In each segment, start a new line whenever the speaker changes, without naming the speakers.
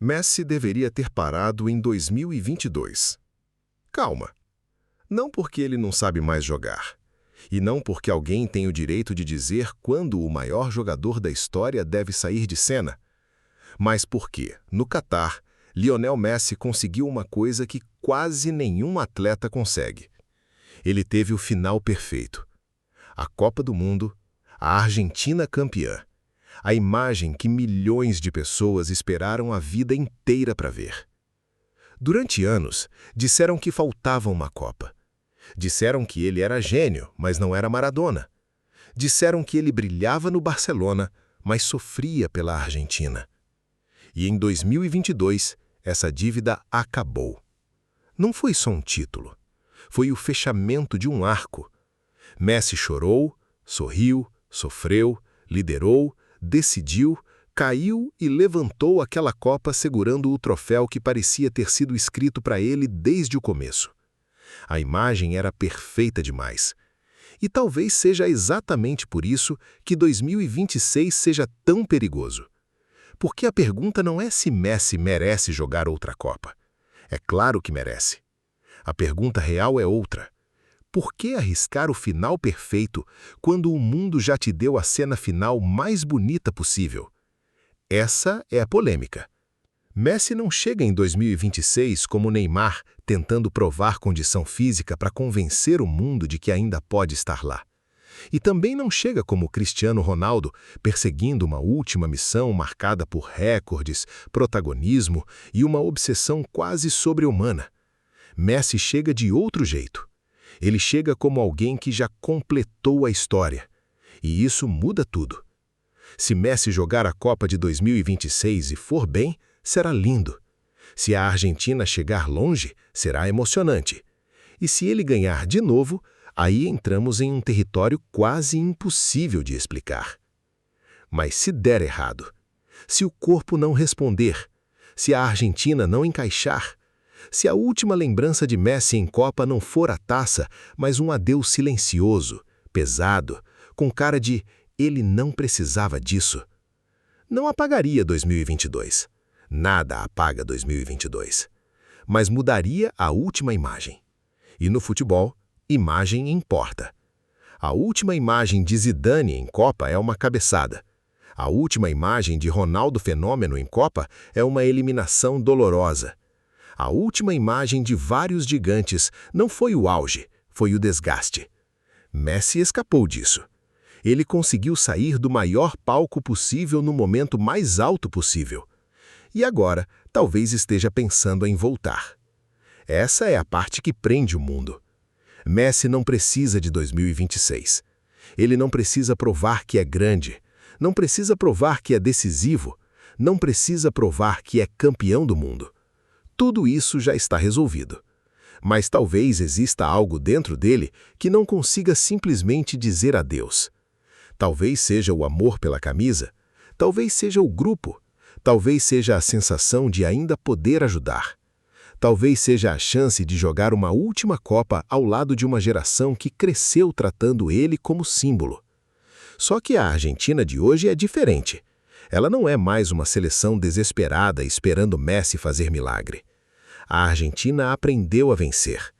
Messi deveria ter parado em 2022. Calma. Não porque ele não sabe mais jogar. E não porque alguém tem o direito de dizer quando o maior jogador da história deve sair de cena. Mas porque, no Catar, Lionel Messi conseguiu uma coisa que quase nenhum atleta consegue. Ele teve o final perfeito. A Copa do Mundo, a Argentina campeã. A imagem que milhões de pessoas esperaram a vida inteira para ver. Durante anos, disseram que faltava uma Copa. Disseram que ele era gênio, mas não era Maradona. Disseram que ele brilhava no Barcelona, mas sofria pela Argentina. E em 2022, essa dívida acabou. Não foi só um título. Foi o fechamento de um arco. Messi chorou, sorriu, sofreu, liderou, decidiu, caiu e levantou aquela Copa segurando o troféu que parecia ter sido escrito para ele desde o começo. A imagem era perfeita demais. E talvez seja exatamente por isso que 2026 seja tão perigoso. Porque a pergunta não é se Messi merece jogar outra Copa. É claro que merece. A pergunta real é outra. Por que arriscar o final perfeito quando o mundo já te deu a cena final mais bonita possível? Essa é a polêmica. Messi não chega em 2026 como Neymar, tentando provar condição física para convencer o mundo de que ainda pode estar lá. E também não chega como Cristiano Ronaldo, perseguindo uma última missão marcada por recordes, protagonismo e uma obsessão quase sobre-humana. Messi chega de outro jeito. Ele chega como alguém que já completou a história. E isso muda tudo. Se Messi jogar a Copa de 2026 e for bem, será lindo. Se a Argentina chegar longe, será emocionante. E se ele ganhar de novo, aí entramos em um território quase impossível de explicar. Mas se der errado, se o corpo não responder, se a Argentina não encaixar, se a última lembrança de Messi em Copa não for a taça, mas um adeus silencioso, pesado, com cara de ele não precisava disso, não apagaria 2022. Nada apaga 2022. Mas mudaria a última imagem. E no futebol, imagem importa. A última imagem de Zidane em Copa é uma cabeçada. A última imagem de Ronaldo Fenômeno em Copa é uma eliminação dolorosa. A última imagem de vários gigantes não foi o auge, foi o desgaste. Messi escapou disso. Ele conseguiu sair do maior palco possível no momento mais alto possível. E agora, talvez esteja pensando em voltar. Essa é a parte que prende o mundo. Messi não precisa de 2026. Ele não precisa provar que é grande. Não precisa provar que é decisivo. Não precisa provar que é campeão do mundo. Tudo isso já está resolvido. Mas talvez exista algo dentro dele que não consiga simplesmente dizer adeus. Talvez seja o amor pela camisa, talvez seja o grupo, talvez seja a sensação de ainda poder ajudar. Talvez seja a chance de jogar uma última Copa ao lado de uma geração que cresceu tratando ele como símbolo. Só que a Argentina de hoje é diferente. Ela não é mais uma seleção desesperada esperando Messi fazer milagre. A Argentina aprendeu a vencer.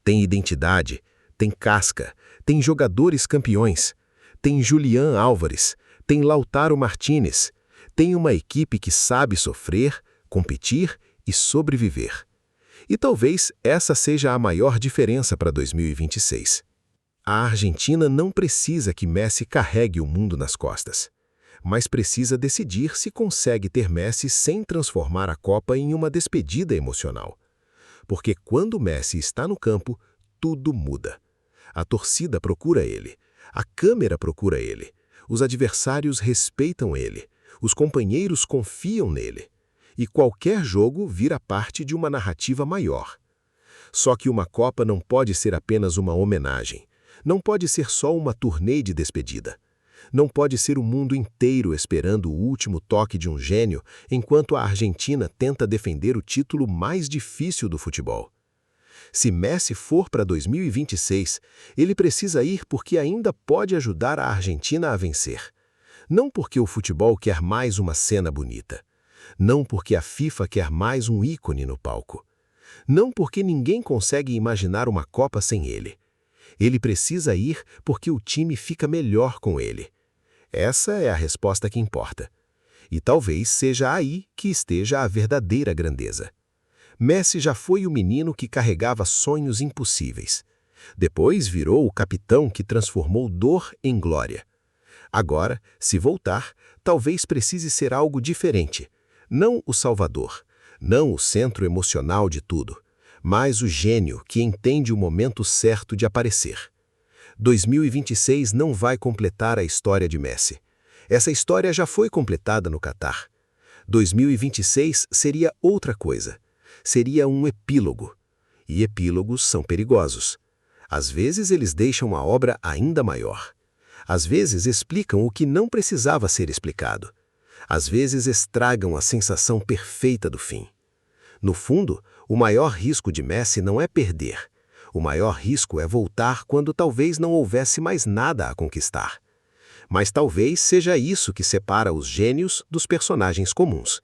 Tem identidade, tem casca, tem jogadores campeões, tem Julián Álvares, tem Lautaro Martínez, tem uma equipe que sabe sofrer, competir e sobreviver. E talvez essa seja a maior diferença para 2026. A Argentina não precisa que Messi carregue o mundo nas costas, mas precisa decidir se consegue ter Messi sem transformar a Copa em uma despedida emocional. Porque quando Messi está no campo, tudo muda. A torcida procura ele, a câmera procura ele, os adversários respeitam ele, os companheiros confiam nele. E qualquer jogo vira parte de uma narrativa maior. Só que uma Copa não pode ser apenas uma homenagem. Não pode ser só uma turnê de despedida. Não pode ser o mundo inteiro esperando o último toque de um gênio, enquanto a Argentina tenta defender o título mais difícil do futebol. Se Messi for para 2026, ele precisa ir porque ainda pode ajudar a Argentina a vencer. Não porque o futebol quer mais uma cena bonita. Não porque a FIFA quer mais um ícone no palco. Não porque ninguém consegue imaginar uma Copa sem ele. Ele precisa ir porque o time fica melhor com ele. Essa é a resposta que importa. E talvez seja aí que esteja a verdadeira grandeza. Messi já foi o menino que carregava sonhos impossíveis. Depois virou o capitão que transformou dor em glória. Agora, se voltar, talvez precise ser algo diferente. Não o salvador, não o centro emocional de tudo, mas o gênio que entende o momento certo de aparecer. 2026 não vai completar a história de Messi. Essa história já foi completada no Catar. 2026 seria outra coisa. Seria um epílogo. E epílogos são perigosos. Às vezes eles deixam a obra ainda maior. Às vezes explicam o que não precisava ser explicado. Às vezes estragam a sensação perfeita do fim. No fundo, o maior risco de Messi não é perder. O maior risco é voltar quando talvez não houvesse mais nada a conquistar. Mas talvez seja isso que separa os gênios dos personagens comuns.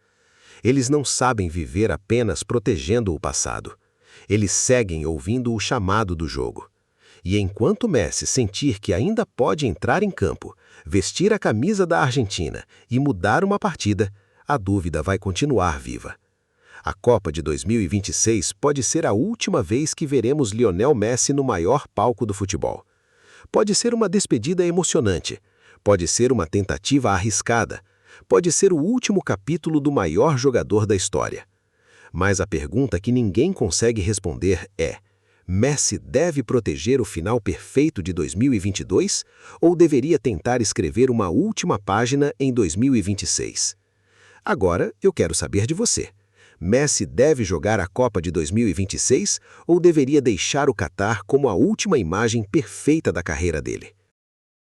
Eles não sabem viver apenas protegendo o passado. Eles seguem ouvindo o chamado do jogo. E enquanto Messi sentir que ainda pode entrar em campo, vestir a camisa da Argentina e mudar uma partida, a dúvida vai continuar viva. A Copa de 2026 pode ser a última vez que veremos Lionel Messi no maior palco do futebol. Pode ser uma despedida emocionante. Pode ser uma tentativa arriscada. Pode ser o último capítulo do maior jogador da história. Mas a pergunta que ninguém consegue responder é: Messi deve proteger o final perfeito de 2022 ou deveria tentar escrever uma última página em 2026? Agora eu quero saber de você. Messi deve jogar a Copa de 2026 ou deveria deixar o Catar como a última imagem perfeita da carreira dele?